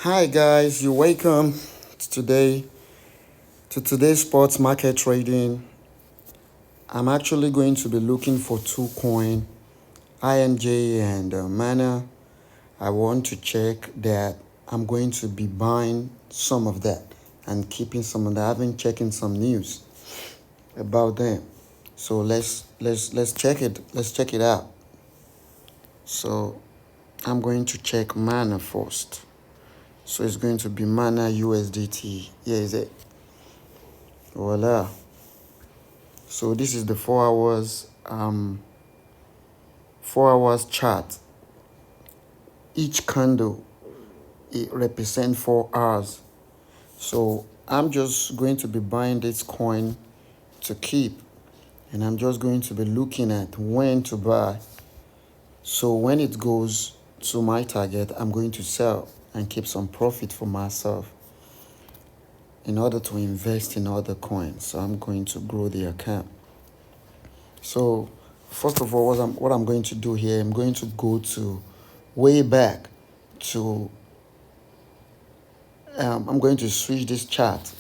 Hi guys, you're welcome today to today's sports market trading. I'm actually going to be looking for two coin, INJ and Mana. I want to check that I'm going to be buying some of that and keeping some of that. I've been checking some news about them. So let's check it. Let's check it out. So I'm going to check Mana first. So it's going to be Mana USDT. Here is it. Voila. So this is the 4 hours chart. Each candle it represents 4 hours. So I'm just going to be buying this coin to keep, and I'm just going to be looking at when to buy. So when it goes to my target, I'm going to sell and keep some profit for myself in order to invest in other coins. So I'm going to grow the account. So first of all, what I'm going to do here, I'm going to go to way back to, I'm going to switch this chart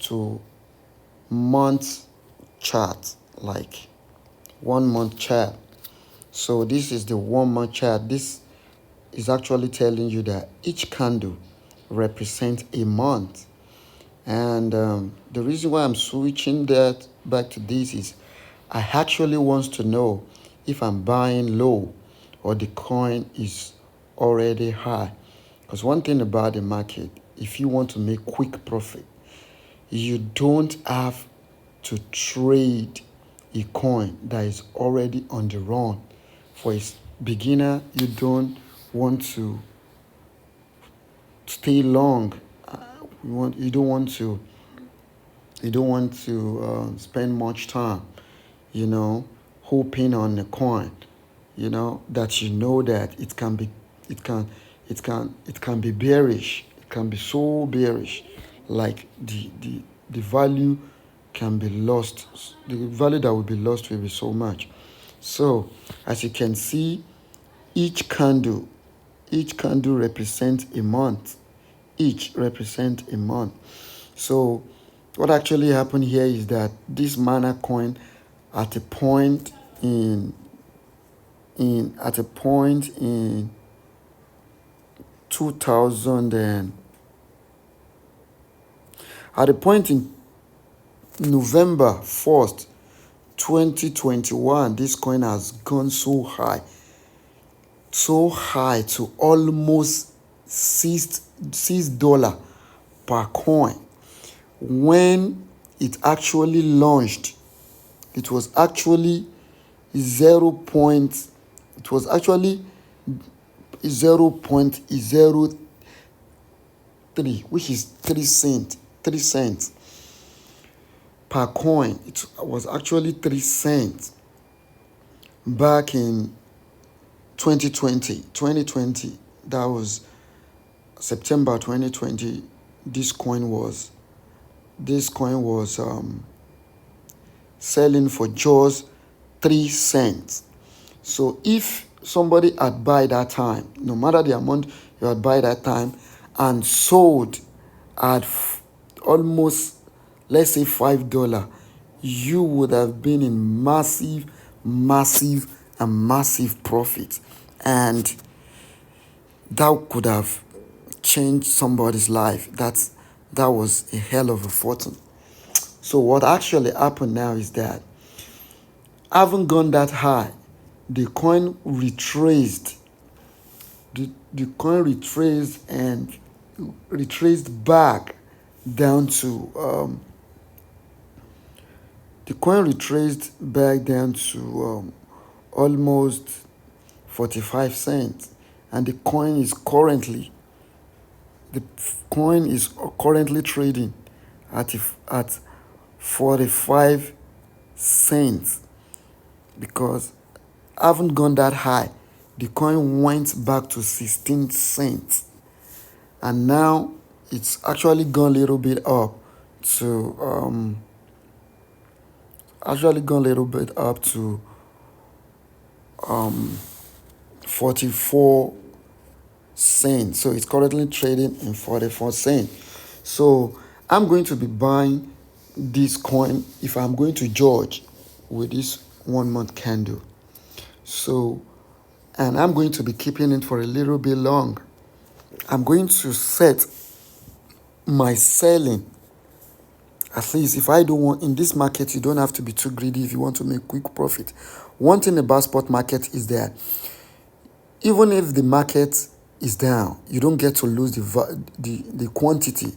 to month chart, like 1 month chart. So this is the 1 month chart. This is actually telling you that each candle represents a month. And the reason why I'm switching that back to this is I actually want to know if I'm buying low or the coin is already high. Because one thing about the market, if you want to make quick profit, you don't have to trade a coin that is already on the run. For a beginner, you don't want to stay long. You don't want to spend much time, hoping on a coin, that that it can be bearish. It can be so bearish, like the value can be lost. The value that will be lost will be so much. So as you can see, each candle represents a month. Each represents a month. So what actually happened here is that this Mana coin at a point in 2000 and at a point in November 1st 2021, this coin has gone so high to almost $6 per coin. When it actually launched, it was actually 0.03, which is 3 cents per coin. It was actually 3 cents back in 2020. That was September 2020. This coin was selling for just 3 cents. So if somebody had buy that time, no matter the amount you had buy that time, and sold at almost, let's say, $5, you would have been in massive profit, and that could have changed somebody's life. That was a hell of a fortune. So what actually happened now is that haven't gone that high. The coin retraced. The coin retraced back down to almost 45 cents, and the coin is currently trading at 45 cents, because I haven't gone that high. The coin went back to 16 cents, and now it's actually gone a little bit up to 44 cents. So it's currently trading in 44 cents. So I'm going to be buying this coin if I'm going to judge with this 1 month candle. So, and I'm going to be keeping it for a little bit long. I'm going to set my selling. At least if I don't want, in this market, you don't have to be too greedy if you want to make quick profit. One thing about spot market is that even if the market is down, you don't get to lose the quantity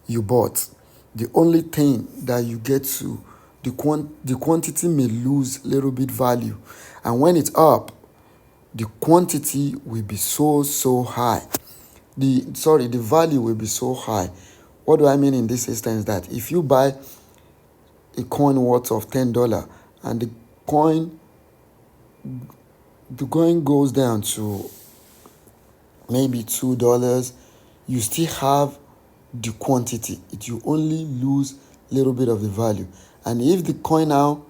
you bought. The only thing that you get to, the quantity may lose a little bit value. And when it's up, the quantity will be so high. The value will be so high. What do I mean in this instance? That if you buy a coin worth of $10 and coin the coin goes down to maybe $2, you still have the quantity. You only lose a little bit of the value. And if the coin now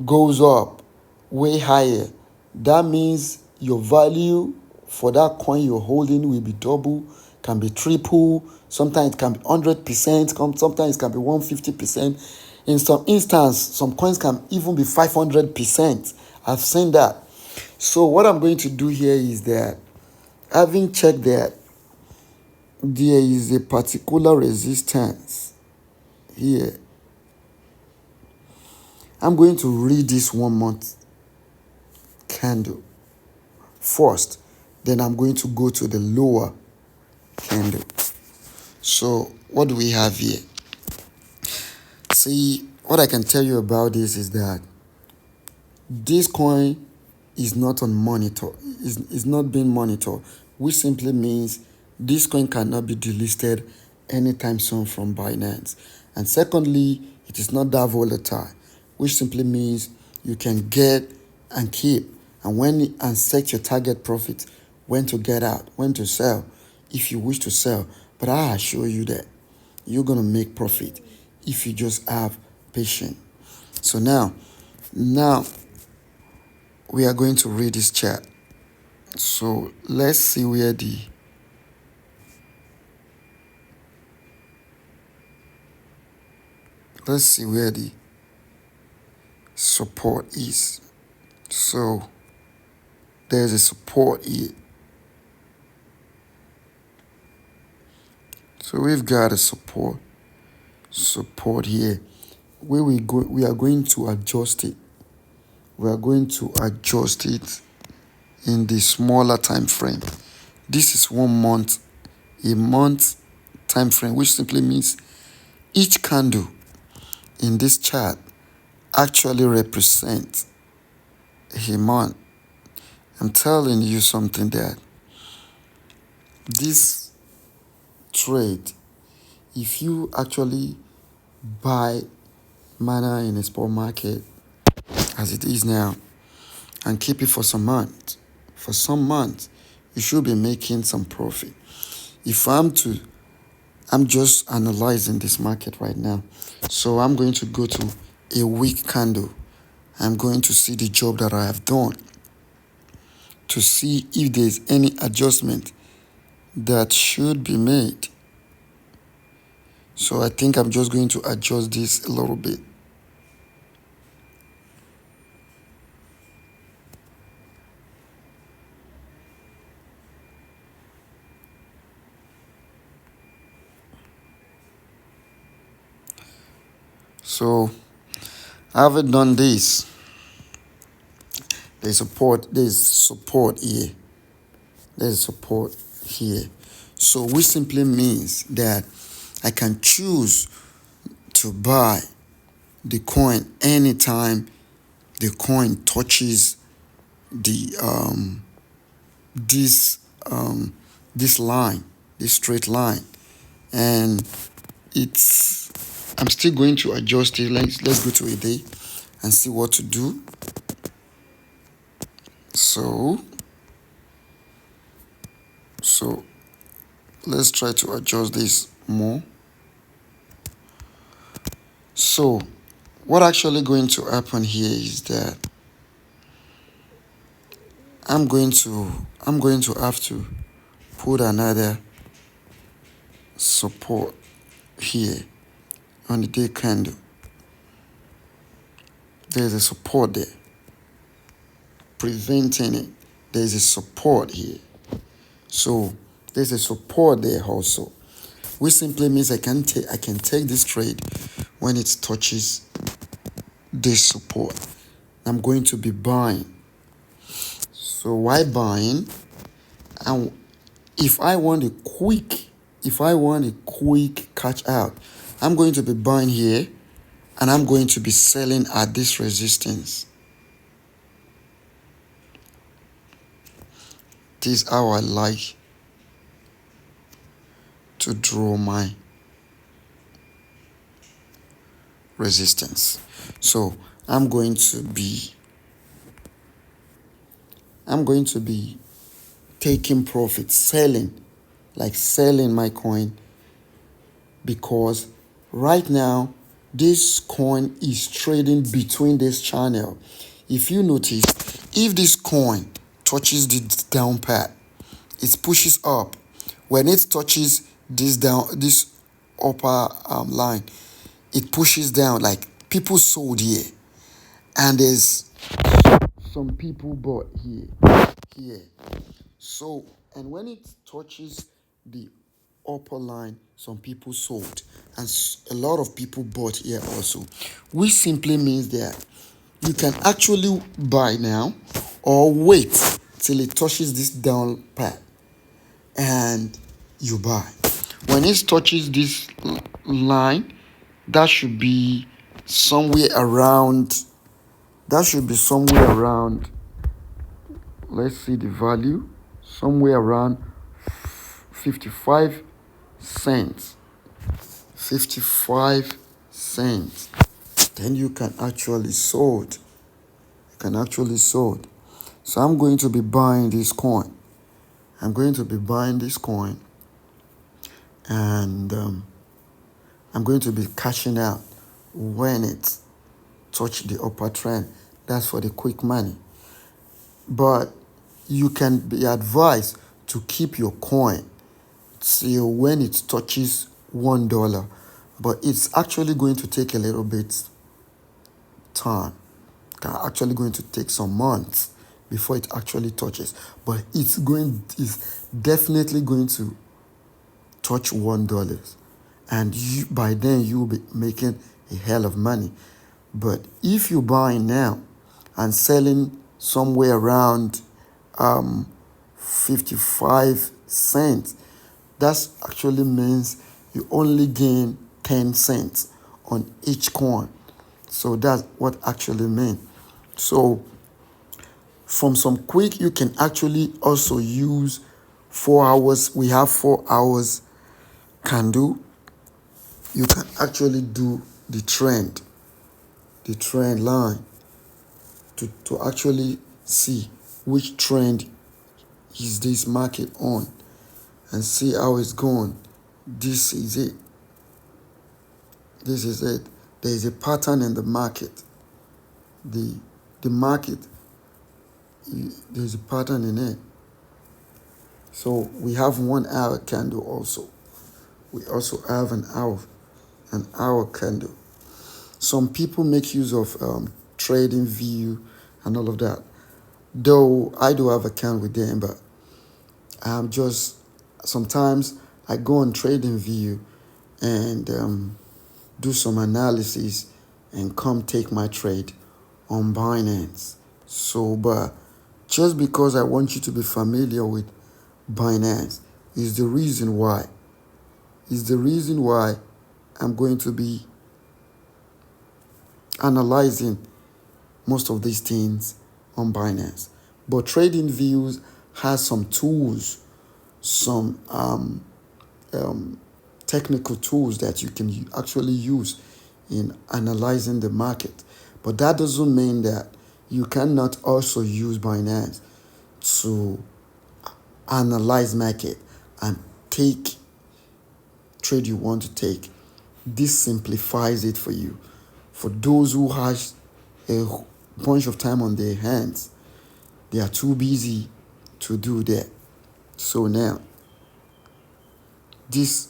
goes up way higher, that means your value for that coin you're holding will be double, can be triple, sometimes it can be 100%, sometimes it can be 150%. In some instance, some coins can even be 500%. I've seen that. So what I'm going to do here is that, having checked that there is a particular resistance here, I'm going to read this 1 month candle first. Then I'm going to go to the lower candle. So what do we have here? See, what I can tell you about this is that this coin is not on monitor, is not being monitored, which simply means this coin cannot be delisted anytime soon from Binance. And secondly, it is not that volatile, which simply means you can get and keep and set your target profit, when to get out, when to sell if you wish to sell. But I assure you that you're going to make profit if you just have patience. So now we are going to read this chart. So let's see where the support is. So there's a support here. So we've got a support here. We are going to adjust it. We are going to adjust it in the smaller time frame. This is 1 month, a month time frame, which simply means each candle in this chart actually represents a month. I'm telling you something, that this trade, if you actually buy mana in a spot market as it is now and keep it for some months, you should be making some profit. I'm just analyzing this market right now. So I'm going to go to a weak candle. I'm going to see the job that I have done to see if there's any adjustment that should be made. So I think I'm just going to adjust this a little bit. So having done this, there's support here. There's support here. So which simply means that I can choose to buy the coin anytime the coin touches the this line, this straight line, and I'm still going to adjust it. Let's go to a day and see what to do. So let's try to adjust this more. So what actually going to happen here is that I'm going to have to put another support here on the day candle. There's a support there preventing it. There's a support here. So there's a support there also, which simply means I can take this trade when it touches this support. I'm going to be buying. So why buying? And if I want a quick catch out, I'm going to be buying here and I'm going to be selling at this resistance. This is how I like to draw my resistance. So I'm going to be taking profit, selling my coin, because right now this coin is trading between this channel. If you notice, if this coin touches the down pad, it pushes up. When it touches this upper line, it pushes down. Like people sold here, and there's some people bought here. So, and when it touches the upper line, some people sold, and a lot of people bought here also, which simply means that you can actually buy now or wait till it touches this down pad and you buy. When it touches this line, that should be somewhere around, let's see the value, somewhere around 55 cents. 55 cents. Then you can actually sold. So I'm going to be buying this coin. And I'm going to be cashing out when it touch the upper trend. That's for the quick money. But you can be advised to keep your coin till when it touches $1. But it's actually going to take a little bit time. Actually going to take some months before it actually touches. But it's definitely going to touch $1. And by then you'll be making a hell of money. But if you're buying now and selling somewhere around 55 cents, that actually means you only gain 10 cents on each coin. So that's what actually means. So from some quick, you can actually also use 4 hours. We have 4 hours candle. You can actually do the trend line to actually see which trend is this market on and see how it's going. This is it. There is a pattern in the market. The market, there's a pattern in it. So we have 1 hour candle also. We also have an hour candle. Some people make use of trading view and all of that. Though I do have account with them, but I'm just, sometimes I go on trading view and do some analysis and come take my trade on Binance. So, but just because I want you to be familiar with Binance is the reason why. I'm going to be analyzing most of these things on Binance. But trading views has some tools, some technical tools that you can actually use in analyzing the market. But that doesn't mean that you cannot also use Binance to analyze market and take trade you want to take. This simplifies it for you. For those who has a bunch of time on their hands, They are too busy to do that. So now, this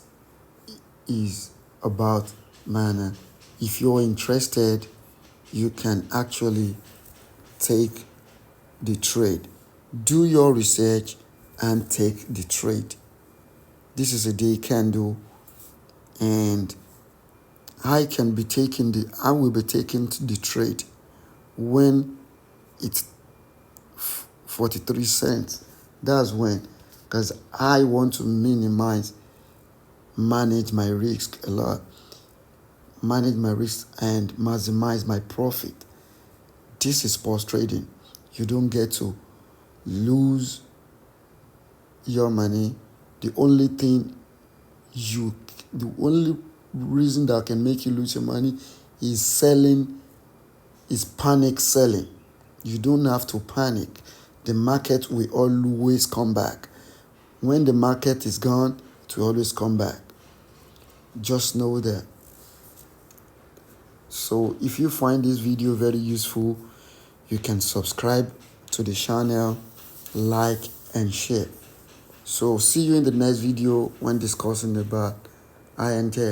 is about Mana. If you're interested, you can actually take the trade. Do your research and take the trade. This is a day candle, and I will be taking the trade when it's 43 cents. That's when, because I want to manage my risk a lot, manage my risk and maximize my profit. This is post trading. You don't get to lose your money. The only thing the only reason that can make you lose your money is panic selling. You don't have to panic. The market will always come back. When the market is gone, it will always come back. Just know that. So if you find this video very useful, you can subscribe to the channel, like and share. So see you in the next video when discussing about INTEX.